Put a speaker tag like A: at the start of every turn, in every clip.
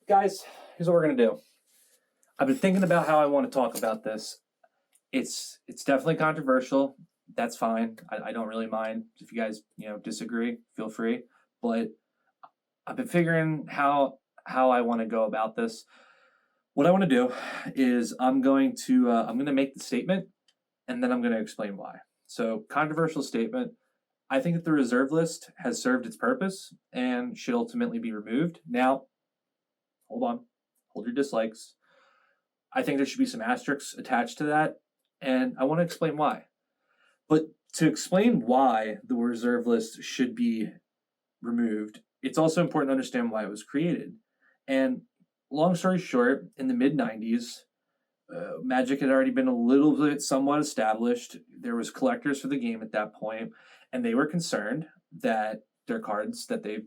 A: Guys, here's what we're gonna do. I've been thinking about how I want to talk about this. It's definitely controversial. That's fine. I don't really mind if you guys disagree. Feel free. But I've been figuring how I want to go about this. What I want to do is I'm going to make the statement and then I'm going to explain why. So controversial statement. I think that the reserve list has served its purpose and should ultimately be removed. Now, hold on, hold your dislikes. I think there should be some asterisks attached to that, and I want to explain why. But to explain why the reserve list should be removed, it's also important to understand why it was created. And long story short, in the mid 90s, Magic had already been a little bit somewhat established. There was collectors for the game at that point, and they were concerned that their cards, their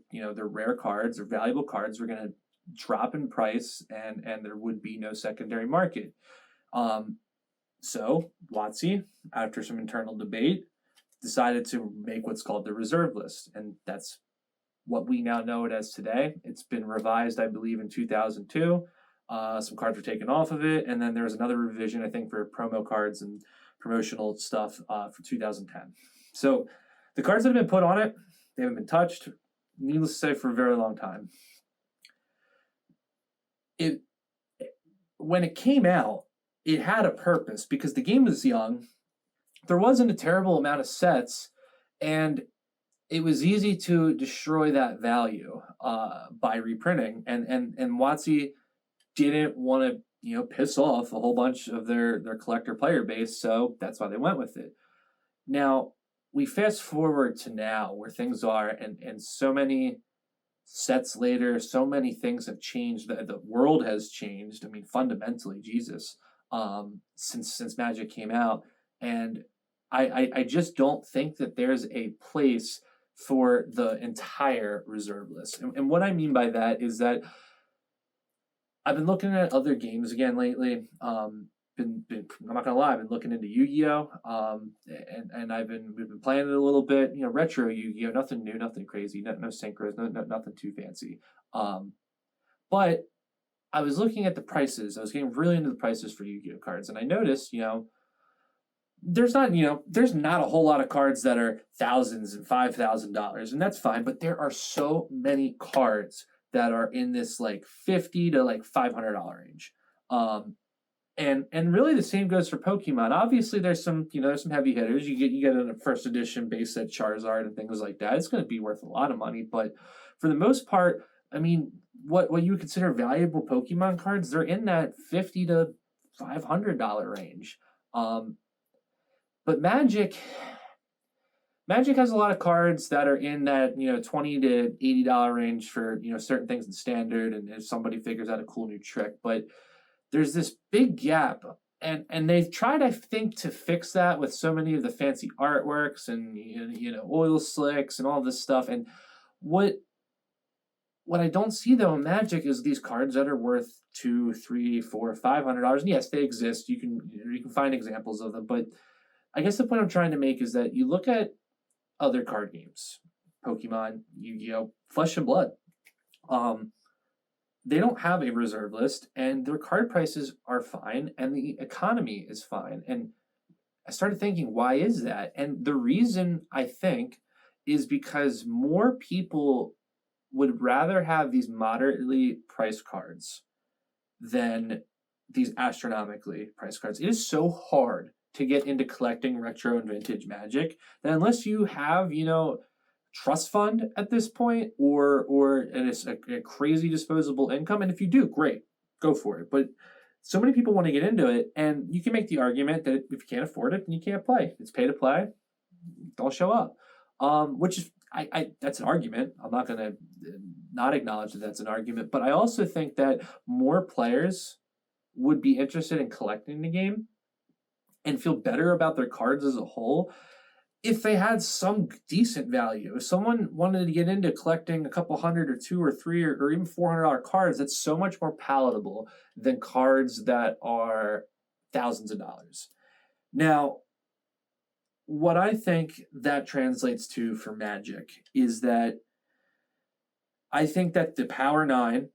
A: rare cards or valuable cards, were going to drop in price, and there would be no secondary market. So WotC, after some internal debate, decided to make what's called the reserve list, and that's what we now know it as today. It's been revised, I believe, in 2002. Some cards were taken off of it, and then there was another revision, I think, for promo cards and promotional stuff for 2010. So the cards that have been put on it, they haven't been touched, needless to say, for a very long time. When it came out, it had a purpose because the game was young. There wasn't a terrible amount of sets, and it was easy to destroy that value by reprinting. And WotC didn't want to piss off a whole bunch of their collector player base, so that's why they went with it. Now we fast forward to now where things are, and so many sets later, so many things have changed. The world has changed. I mean, fundamentally, Jesus, since Magic came out, and I just don't think that there's a place for the entire reserve list. And what I mean by that is that I've been looking at other games again lately. I'm not gonna lie, I've been looking into Yu-Gi-Oh, and we've been playing it a little bit. Retro Yu-Gi-Oh, nothing new, nothing crazy, no synchros, nothing too fancy. But I was looking at the prices. I was getting really into the prices for Yu-Gi-Oh cards, and I noticed, there's not a whole lot of cards that are thousands and $5,000, and that's fine. But there are so many cards that are in this like $50 to like $500 range. And really the same goes for Pokemon. Obviously, there's some heavy hitters. You get a first edition base set Charizard and things like that. It's going to be worth a lot of money, but for the most part, I mean, what you would consider valuable Pokemon cards, they're in that $50 to $500 range. But Magic has a lot of cards that are in that $20 to $80 range for certain things in standard, and if somebody figures out a cool new trick. But there's this big gap, and they've tried, I think, to fix that with so many of the fancy artworks and oil slicks and all this stuff. And what I don't see though in Magic is these cards that are worth $200, $300, $400, $500. And yes, they exist. You can find examples of them, but I guess the point I'm trying to make is that you look at other card games, Pokemon, Yu-Gi-Oh, Flesh and Blood. They don't have a reserve list, and their card prices are fine, and the economy is fine. And I started thinking, why is that? And the reason, I think, is because more people would rather have these moderately priced cards than these astronomically priced cards. It is so hard to get into collecting retro and vintage Magic that unless you have, trust fund at this point or it's a crazy disposable income, and if you do, great, go for it. But so many people want to get into it, and you can make the argument that if you can't afford it, then you can't play. It's pay to play. Don't show up. Which is that's an argument. I'm not going to not acknowledge that that's an argument, but I also think that more players would be interested in collecting the game and feel better about their cards as a whole if they had some decent value. If someone wanted to get into collecting a couple hundred or two or three or even $400 cards, that's so much more palatable than cards that are thousands of dollars. Now, what I think that translates to for Magic is that I think that the Power 9,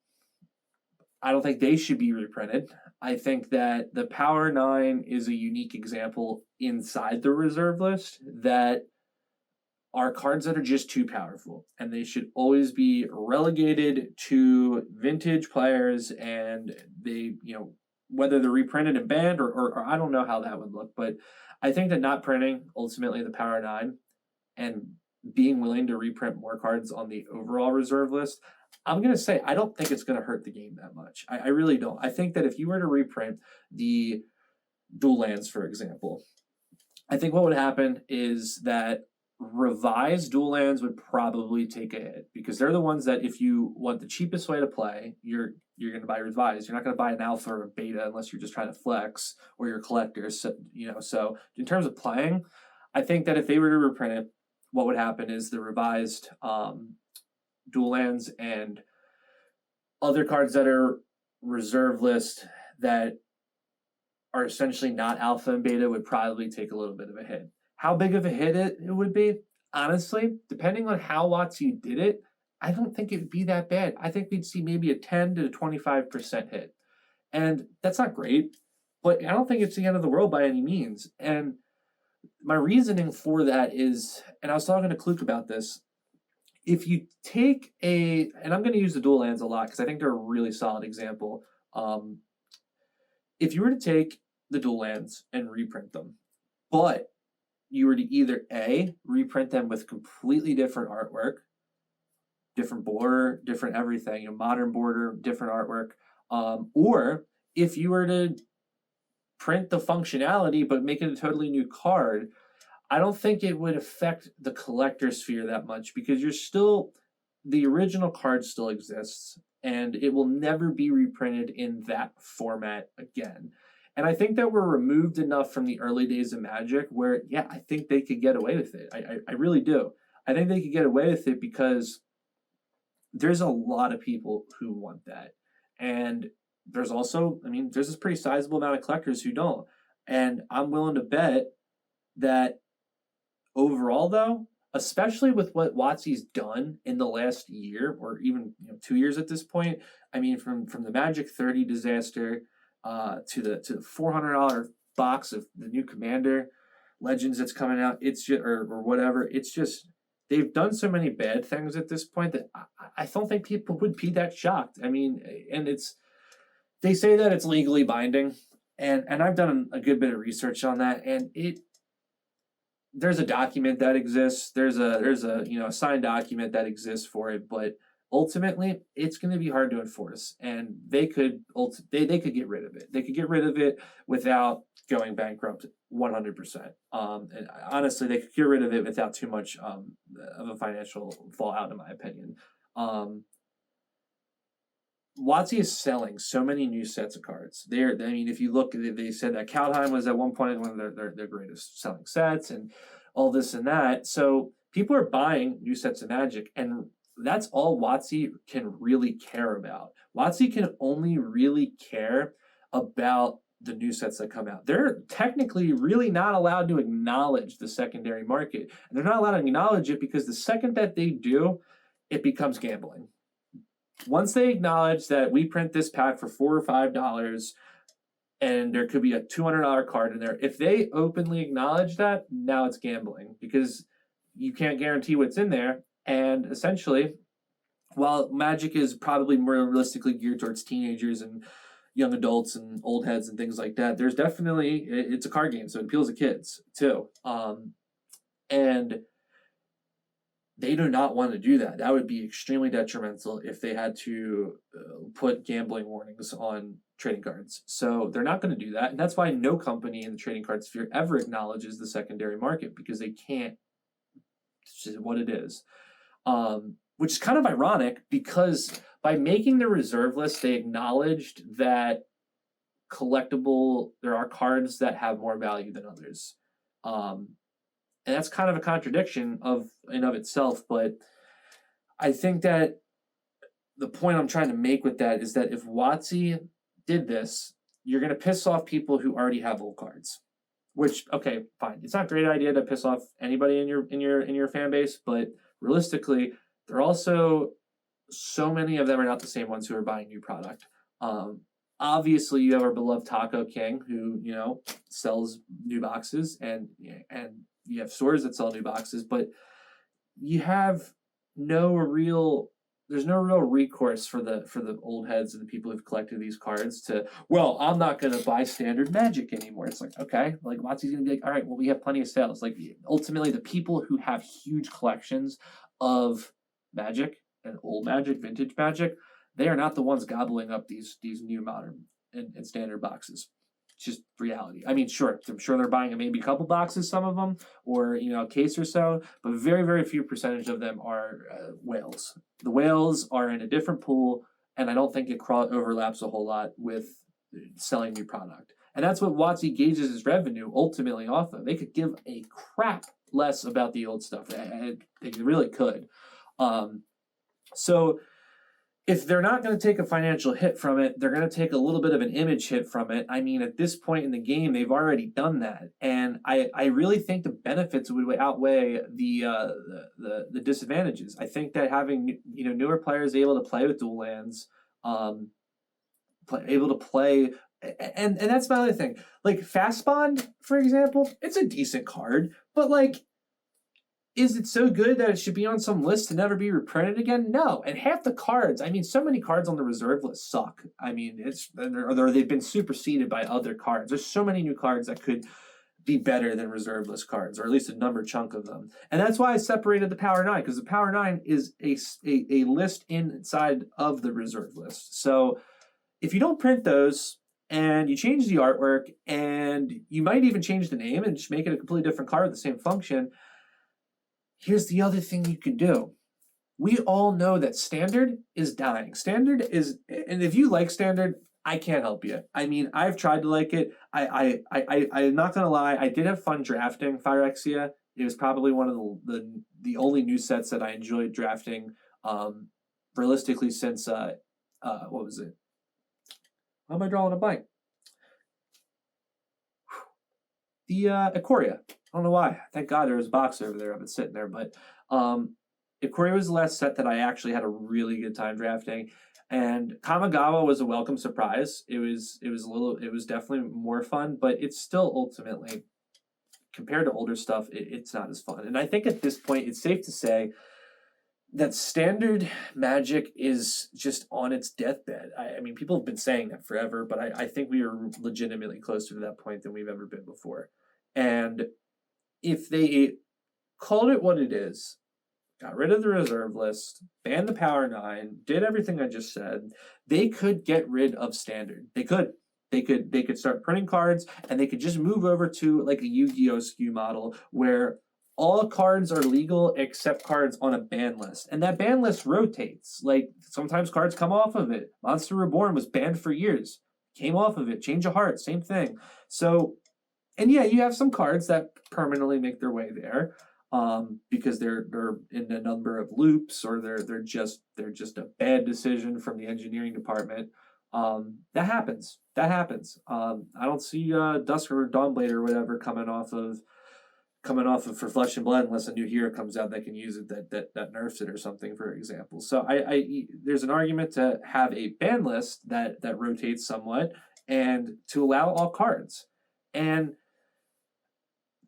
A: I don't think they should be reprinted. I think that the Power 9 is a unique example inside the reserve list that are cards that are just too powerful, and they should always be relegated to vintage players, and they, whether they're reprinted and banned or I don't know how that would look, but I think that not printing ultimately the Power 9 and being willing to reprint more cards on the overall reserve list, I'm going to say I don't think it's going to hurt the game that much. I really don't. I think that if you were to reprint the dual lands, for example, I think what would happen is that revised dual lands would probably take a hit because they're the ones that if you want the cheapest way to play, you're going to buy revised. You're not going to buy an alpha or a beta unless you're just trying to flex or you're a collector. So, so in terms of playing, I think that if they were to reprint it, what would happen is the revised dual lands and other cards that are reserve list that are essentially not alpha and beta would probably take a little bit of a hit. How big of a hit it would be, honestly, depending on how WotC did it, I don't think it would be that bad. I think we'd see maybe a 10 to 25% hit. And that's not great, but I don't think it's the end of the world by any means. And my reasoning for that is, and I was talking to Kluk about this, if you take and I'm going to use the dual lands a lot because I think they're a really solid example. If you were to take the dual lands and reprint them, but you were to either A, reprint them with completely different artwork, different border, different everything, modern border, different artwork, or if you were to print the functionality but make it a totally new card, I don't think it would affect the collector sphere that much because the original card still exists and it will never be reprinted in that format again. And I think that we're removed enough from the early days of Magic where, yeah, I think they could get away with it. I really do. I think they could get away with it because there's a lot of people who want that. And there's also, there's this pretty sizable amount of collectors who don't. And I'm willing to bet that overall, though, especially with what WotC's done in the last year or even 2 years at this point, from the Magic 30 disaster to the $400 box of the new Commander Legends that's coming out, it's just, or whatever, it's just they've done so many bad things at this point that I don't think people would be that shocked. And they say that it's legally binding, and I've done a good bit of research on that, and there's a document that exists. There's a signed document that exists for it, but ultimately it's going to be hard to enforce, and they could get rid of it. They could get rid of it without going bankrupt 100%. And honestly, they could get rid of it without too much of a financial fallout, in my opinion. WotC is selling so many new sets of cards. If you look, they said that Kaldheim was at one point one of their greatest selling sets, and all this and that. So people are buying new sets of Magic, and that's all WotC can really care about. WotC can only really care about the new sets that come out. They're technically really not allowed to acknowledge the secondary market. And they're not allowed to acknowledge it because the second that they do, it becomes gambling. Once they acknowledge that we print this pack for $4 or $5 and there could be a $200 card in there, if they openly acknowledge that, now it's gambling because you can't guarantee what's in there. And essentially, while Magic is probably more realistically geared towards teenagers and young adults and old heads and things like that, there's definitely, it's a card game, so it appeals to kids too. And they do not want to do that. That would be extremely detrimental if they had to put gambling warnings on trading cards. So they're not going to do that. And that's why no company in the trading card sphere ever acknowledges the secondary market because they can't. It's just what it is. Which is kind of ironic because by making the reserve list, they acknowledged that there are cards that have more value than others. And that's kind of a contradiction in of itself, but I think that the point I'm trying to make with that is that if WotC did this, you're going to piss off people who already have old cards. Which, okay, fine. It's not a great idea to piss off anybody in your fan base, but realistically, they're also so many of them are not the same ones who are buying new product. Obviously, you have our beloved Taco King, who sells new boxes, and you have stores that sell new boxes, but you have no real there's no real recourse for the old heads and the people who've collected these cards to, well, I'm not going to buy standard Magic anymore. It's like, okay, like Watsy's going to be like, all right, well, we have plenty of sales. Like ultimately the people who have huge collections of Magic and old Magic, vintage Magic, they are not the ones gobbling up these new modern and standard boxes. It's just reality. I mean, sure, I'm sure they're buying maybe a couple boxes, some of them, or a case or so, but very, very few percentage of them are whales. The whales are in a different pool, and I don't think it overlaps a whole lot with selling new product. And that's what WotC gauges his revenue ultimately off of. They could give a crap less about the old stuff. They really could. So if they're not going to take a financial hit from it, they're going to take a little bit of an image hit from it. I mean, at this point in the game, they've already done that, and I really think the benefits would outweigh the disadvantages. I think that having newer players able to play with dual lands, able to play, and that's my other thing. Like Fast Bond, for example, it's a decent card, but like, is it so good that it should be on some list to never be reprinted again? No. And half the cards, I mean, so many cards on the reserve list suck. I mean, they've been superseded by other cards. There's so many new cards that could be better than reserve list cards, or at least a number chunk of them. And that's why I separated the Power 9, because the Power 9 is a list inside of the reserve list. So if you don't print those, and you change the artwork, and you might even change the name and just make it a completely different card with the same function, here's the other thing you can do. We all know that Standard is dying. Standard is, and if you like Standard, I can't help you. I mean, I've tried to like it. I'm not gonna lie. I did have fun drafting Phyrexia. It was probably one of the only new sets that I enjoyed drafting, realistically since what was it? Why am I drawing a blank? The Ikoria. I don't know why. Thank God there was a box over there. I've been sitting there, but Ikoria was the last set that I actually had a really good time drafting, and Kamigawa was a welcome surprise. It was definitely more fun, but it's still ultimately, compared to older stuff, it's not as fun. And I think at this point, it's safe to say that Standard Magic is just on its deathbed. I mean, people have been saying that forever, but I think we are legitimately closer to that point than we've ever been before. And if they called it what it is, got rid of the reserve list, banned the Power 9, did everything I just said, they could get rid of Standard. They could. They could start printing cards, and they could just move over to like a Yu-Gi-Oh! SKU model where all cards are legal except cards on a ban list. And that ban list rotates. Like sometimes cards come off of it. Monster Reborn was banned for years. Came off of it. Change of Heart, same thing. So, and yeah, you have some cards that permanently make their way there, because they're in a number of loops, or they're just a bad decision from the engineering department. That happens. I don't see Dusk or Dawnblade or whatever coming off of For Flesh and Blood unless a new hero comes out that can use it, that nerfs it or something, for example. So I there's an argument to have a ban list that rotates somewhat, and to allow all cards, and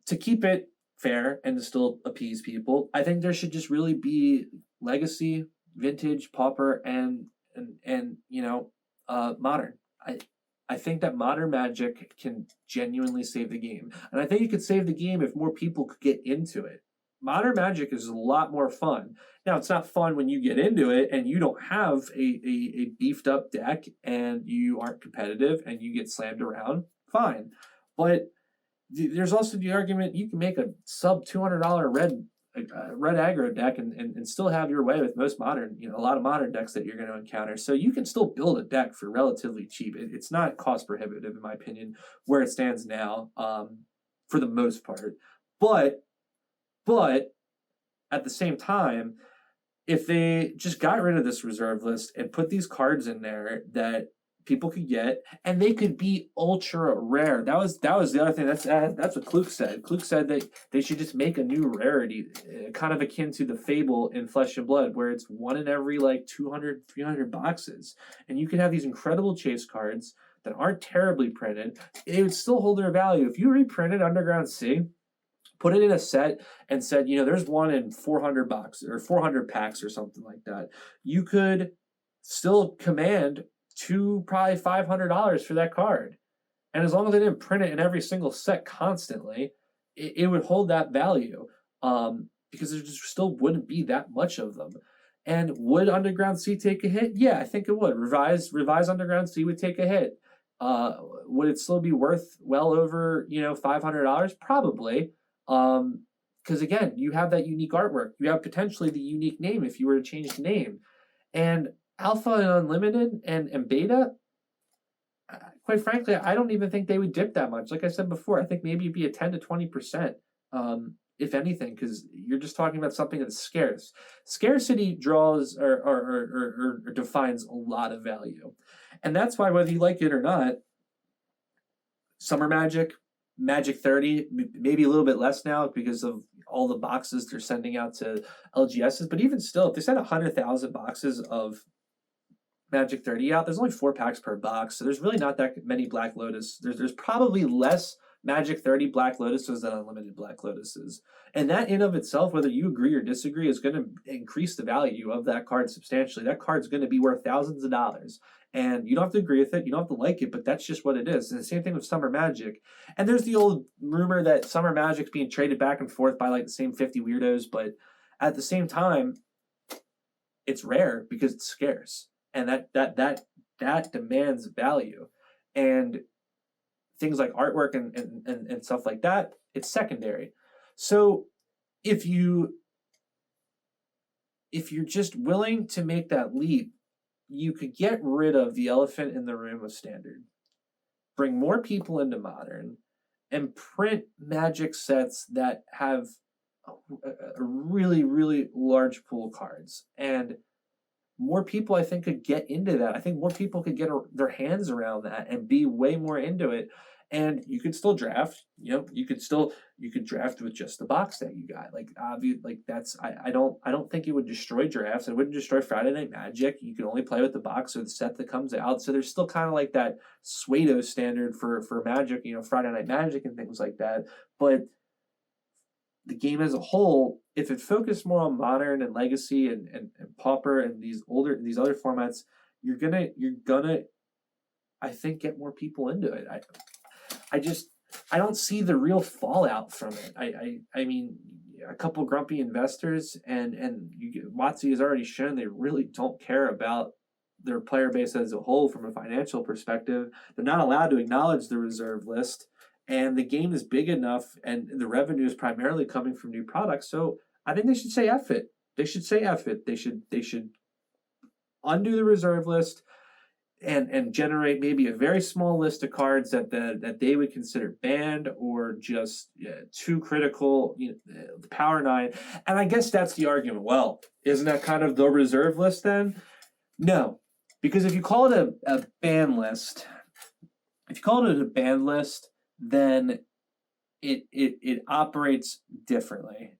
A: to keep it fair and to still appease people. I think there should just really be Legacy, Vintage, Pauper, and Modern. I think that Modern Magic can genuinely save the game. And I think it could save the game if more people could get into it. Modern Magic is a lot more fun. Now, it's not fun when you get into it and you don't have a beefed up deck and you aren't competitive and you get slammed around. Fine. But there's also the argument you can make a sub $200 red aggro deck and still have your way with most modern, a lot of modern decks that you're going to encounter. So you can still build a deck for relatively cheap. It's not cost prohibitive, in my opinion, where it stands now, for the most part. But at the same time, if they just got rid of this reserve list and put these cards in there that people could get, and they could be ultra rare. That was the other thing. That's what Kluk said. Kluk said that they should just make a new rarity, kind of akin to the Fable in Flesh and Blood, where it's one in every like 200, 300 boxes, and you could have these incredible chase cards that aren't terribly printed. They would still hold their value if you reprinted Underground Sea, put it in a set and said, there's one in 400 boxes or 400 packs or something like that. You could still command probably $500 for that card. And as long as they didn't print it in every single set constantly, it would hold that value, because there just still wouldn't be that much of them. And would Underground Sea take a hit? Yeah, I think it would. Revise Underground Sea would take a hit. Would it still be worth well over $500? Probably. Because again, you have that unique artwork. You have potentially the unique name if you were to change the name. And Alpha and Unlimited and Beta, quite frankly, I don't even think they would dip that much. Like I said before, I think maybe it'd be a 10 to 20%, if anything, because you're just talking about something that's scarce. Scarcity draws or defines a lot of value. And that's why, whether you like it or not, Summer Magic, Magic 30, maybe a little bit less now because of all the boxes they're sending out to LGSs. But even still, if they send 100,000 boxes of Magic 30 out, there's only 4 packs per box. So there's really not that many Black Lotus. There's probably less Magic 30 Black Lotuses than Unlimited Black Lotuses. And that in of itself, whether you agree or disagree, is going to increase the value of that card substantially. That card's going to be worth thousands of dollars. And you don't have to agree with it. You don't have to like it, but that's just what it is. And the same thing with Summer Magic. And there's the old rumor that Summer Magic's being traded back and forth by like the same 50 weirdos. But at the same time, it's rare because it's scarce. And that demands value. And things like artwork and stuff like that, it's secondary. So if you're just willing to make that leap, you could get rid of the elephant in the room of Standard, bring more people into Modern, and print Magic sets that have a really, really large pool of cards. And more people, I think, could get into that. I think more people could get their hands around that and be way more into it. And you could still draft. You could draft with just the box that you got. I don't think it would destroy drafts. It wouldn't destroy Friday Night Magic. You can only play with the box or the set that comes out. So there's still kind of like that pseudo standard for Magic. Friday Night Magic and things like that. But the game as a whole, if it focused more on Modern and Legacy and Pauper and these other formats, you're gonna I think get more people into it. I don't see the real fallout from it. I mean, a couple grumpy investors and WotC has already shown they really don't care about their player base as a whole from a financial perspective. They're not allowed to acknowledge the reserve list. And the game is big enough and the revenue is primarily coming from new products. So I think they should say F it. They should say F it. They should undo the reserve list and generate maybe a very small list of cards that they would consider banned or just too critical, the Power 9. And I guess that's the argument. Well, isn't that kind of the reserve list then? No. Because if you call it a ban list, then it operates differently.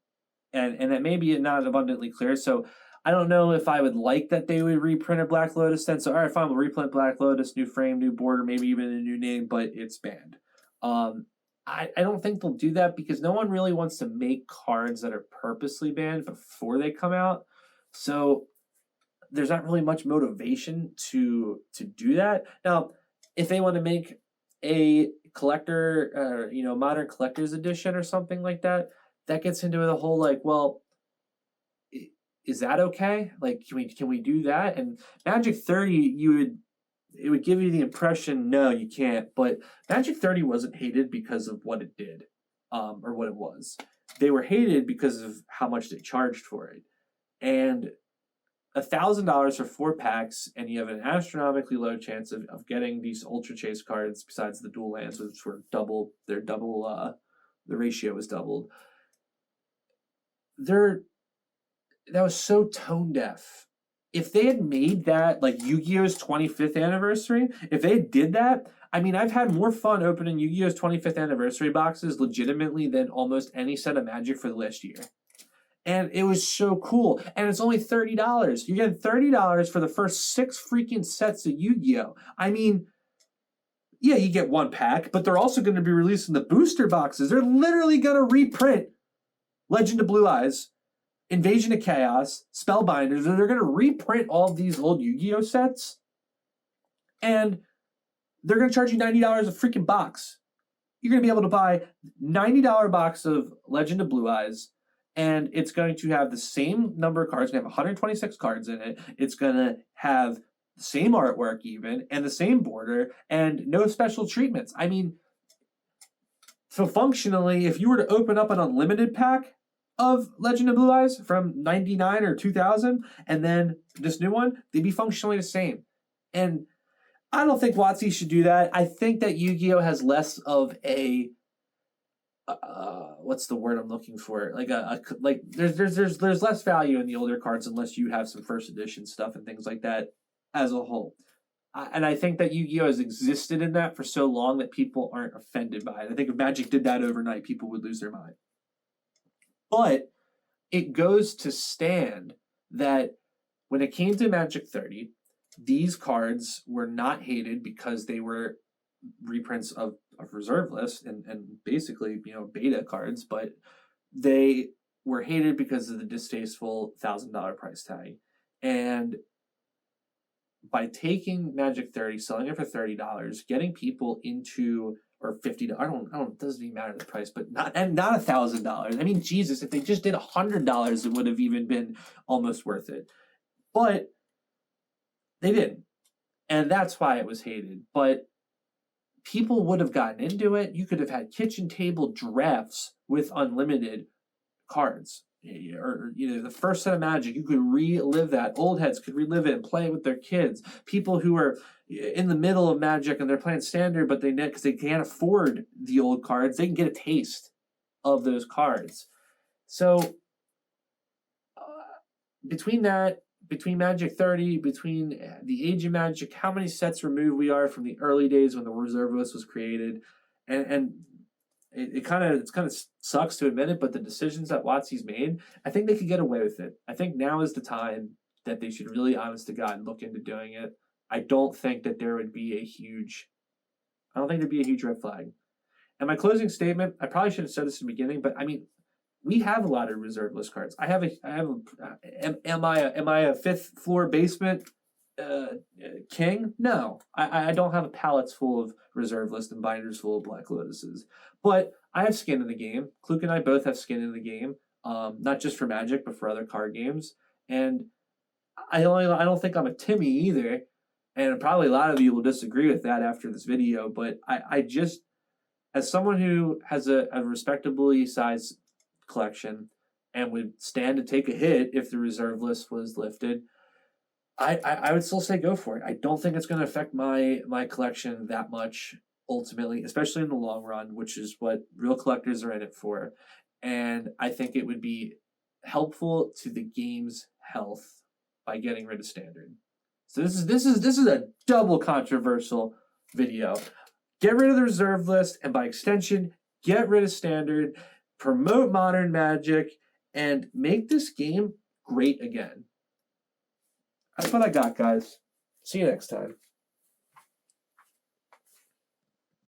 A: And it may be not abundantly clear. So I don't know if I would like that they would reprint a Black Lotus then. So all right, fine, we'll reprint Black Lotus, new frame, new border, maybe even a new name, but it's banned. I don't think they'll do that because no one really wants to make cards that are purposely banned before they come out. So there's not really much motivation to do that. Now, if they want to make a collector, Modern Collector's Edition or something like that, that gets into the whole well, is that okay? Can we do that? And Magic 30, it would give you the impression, no, you can't. But Magic 30 wasn't hated because of what it did, or what it was. They were hated because of how much they charged for it. And $1,000 for 4 packs, and you have an astronomically low chance of getting these Ultra Chase cards besides the dual lands, which were double. The ratio was doubled. That was so tone deaf if they had made that like Yu-Gi-Oh's 25th anniversary, if they did that, I mean, I've had more fun opening Yu-Gi-Oh's 25th anniversary boxes legitimately than almost any set of Magic for the last year. And it was so cool. And it's only $30. You're getting $30 for the first 6 freaking sets of Yu-Gi-Oh! I mean, yeah, you get 1 pack, but they're also going to be releasing the booster boxes. They're literally going to reprint Legend of Blue Eyes, Invasion of Chaos, Spellbinders. They're going to reprint all of these old Yu-Gi-Oh! Sets. And they're going to charge you $90 a freaking box. You're going to be able to buy $90 box of Legend of Blue Eyes, and it's going to have the same number of cards. It's going to have 126 cards in it. It's going to have the same artwork even, and the same border, and no special treatments. I mean, so functionally, if you were to open up an unlimited pack of Legend of Blue Eyes from 99 or 2000, and then this new one, they'd be functionally the same. And I don't think WotC should do that. I think that Yu-Gi-Oh! Has less of a what's the word I'm looking for? Like there's less value in the older cards unless you have some first edition stuff and things like that as a whole. And I think that Yu-Gi-Oh! Has existed in that for so long that people aren't offended by it. I think if Magic did that overnight, people would lose their mind. But it goes to stand that when it came to Magic 30, these cards were not hated because they were reprints of reserve list and basically, beta cards, but they were hated because of the distasteful $1,000 price tag. And by taking Magic 30, selling it for $30, getting people into, or $50, I don't, it doesn't even matter the price, but not $1,000. I mean, Jesus, if they just did $100, it would have even been almost worth it. But they didn't. And that's why it was hated. But people would have gotten into it. You could have had kitchen table drafts with unlimited cards. Or the first set of Magic, you could relive that. Old heads could relive it and play it with their kids. People who are in the middle of Magic and they're playing Standard, but because they can't afford the old cards, they can get a taste of those cards. So between Magic 30, between the age of Magic, how many sets removed we are from the early days when the reserve list was created, and it kind of sucks to admit it, but the decisions that WotC's made, I think they could get away with it. I think now is the time that they should really, honest to God, look into doing it. I don't think that there would be a huge red flag. And my closing statement, I probably should have said this in the beginning, but I mean, we have a lot of reserve list cards. Am I a 5th floor basement king? No, I don't have a pallets full of reserve list and binders full of Black Lotuses. But I have skin in the game. Kluke and I both have skin in the game, not just for Magic, but for other card games. And I don't think I'm a Timmy either. And probably a lot of you will disagree with that after this video. But I just, as someone who has a respectably sized collection and would stand to take a hit if the reserve list was lifted, I would still say go for it. I don't think it's going to affect my collection that much ultimately, especially in the long run, which is what real collectors are in it for. And I think it would be helpful to the game's health by getting rid of Standard. So this is a double controversial video. Get rid of the reserve list, and by extension, get rid of Standard. Promote modern Magic, and make this game great again. That's what I got, guys. See you next time.